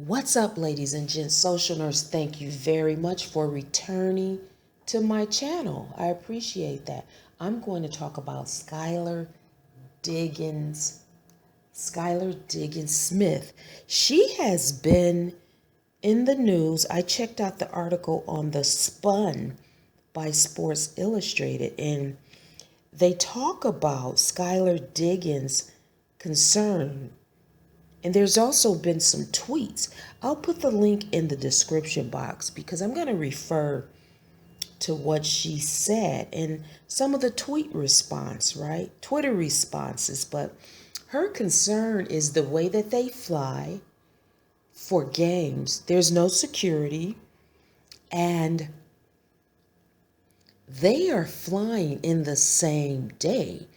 What's up, ladies and gents? Social Nurse, thank you very much for returning to my channel. I appreciate that. I'm going to talk about Diggins, Skylar Diggins Smith. She has been in the news. I checked out the article on The Spun by Sports Illustrated, and they talk about Skylar Diggins' concern. And there's also been some tweets. I'll put the link in the description box because I'm going to refer to what she said and some of the Twitter responses. But her concern is the way that they fly for games. There's no security, and they are flying in the same day.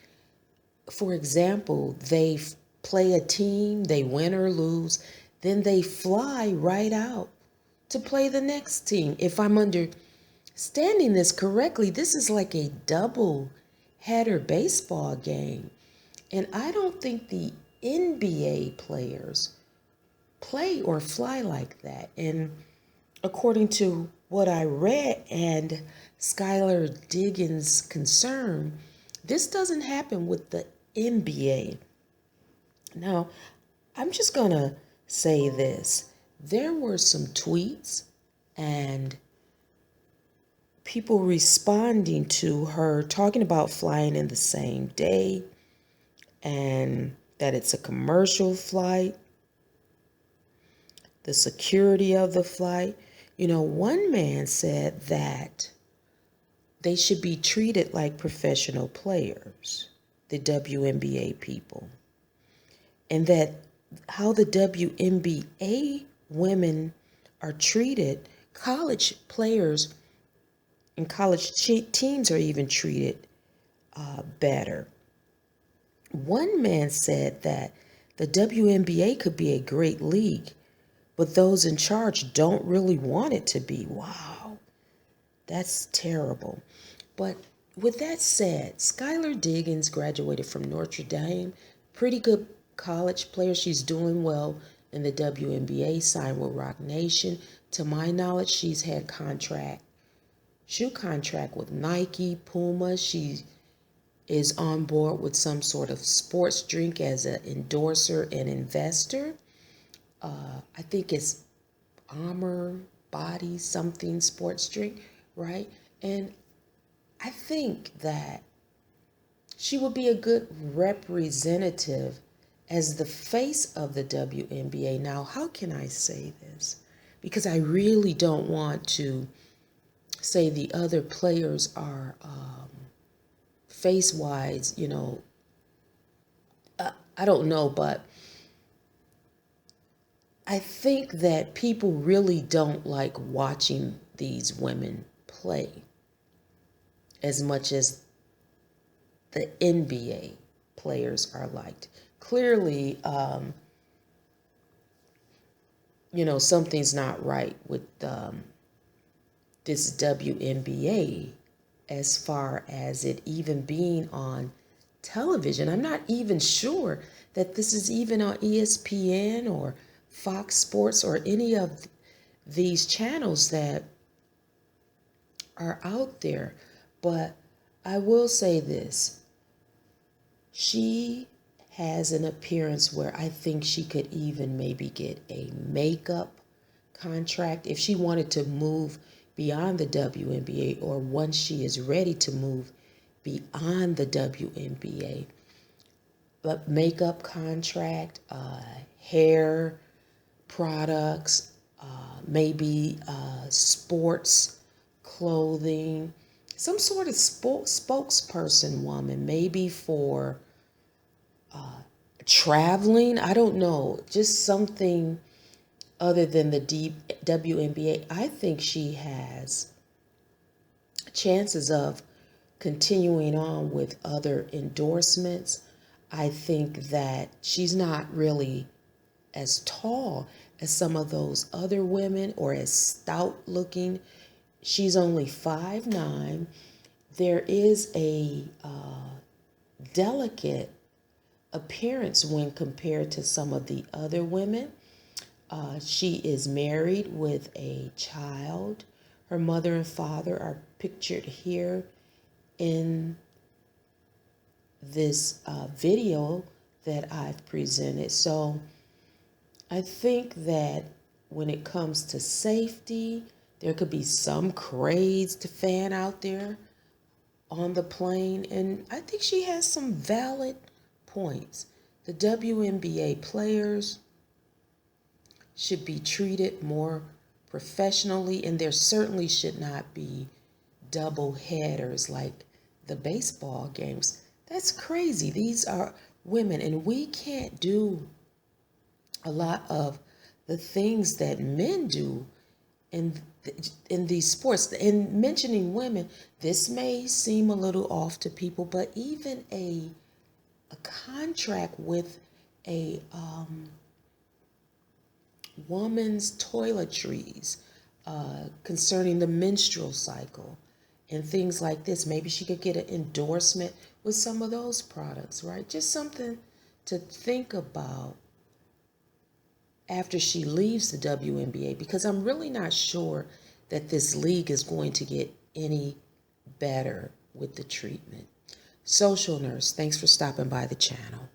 For example, they play a team, they win or lose, then they fly right out to play the next team. If I'm understanding this correctly, this is like a double header baseball game. And I don't think the NBA players play or fly like that. And according to what I read and Skylar Diggins' concern, this doesn't happen with the NBA. Now, I'm just going to say this. There were some tweets and people responding to her talking about flying in the same day and that it's a commercial flight, the security of the flight. One man said that they should be treated like professional players, the WNBA people. And that how the WNBA women are treated, college players and college teams are even treated better. One man said that the WNBA could be a great league, but those in charge don't really want it to be. Wow, that's terrible. But with that said, Skylar Diggins graduated from Notre Dame, pretty good college player. She's doing well in the WNBA, signed with Rock Nation. To my knowledge, she's had shoe contract with Nike, Puma. She is on board with some sort of sports drink as an endorser and investor. I think it's Armor Body something sports drink, right? And I think that she would be a good representative as the face of the WNBA. Now, how can I say this? Because I really don't want to say the other players are face-wise, I don't know, but I think that people really don't like watching these women play as much as the NBA players are liked. Clearly, something's not right with this WNBA as far as it even being on television. I'm not even sure that this is even on ESPN or Fox Sports or any of these channels that are out there. But I will say this. She has an appearance where I think she could even maybe get a makeup contract if she wanted to move beyond the WNBA, or once she is ready to move beyond the WNBA. But makeup contract, hair products, maybe sports clothing, some sort of spokesperson woman, maybe for traveling. I don't know, just something other than the WNBA. I think she has chances of continuing on with other endorsements. I think that she's not really as tall as some of those other women or as stout looking. She's only 5'9". There is a delicate appearance when compared to some of the other women. She is married with a child. Her mother and father are pictured here in this video that I've presented. So I think that when it comes to safety, there could be some crazed fan out there on the plane, and I think she has some valid points. The WNBA players should be treated more professionally, and there certainly should not be double headers like the baseball games. That's crazy. These are women, and we can't do a lot of the things that men do in in these sports. In mentioning women, this may seem a little off to people, but even a contract with a woman's toiletries concerning the menstrual cycle and things like this. Maybe she could get an endorsement with some of those products, right? Just something to think about after she leaves the WNBA, because I'm really not sure that this league is going to get any better with the treatment. Social Nurse, thanks for stopping by the channel.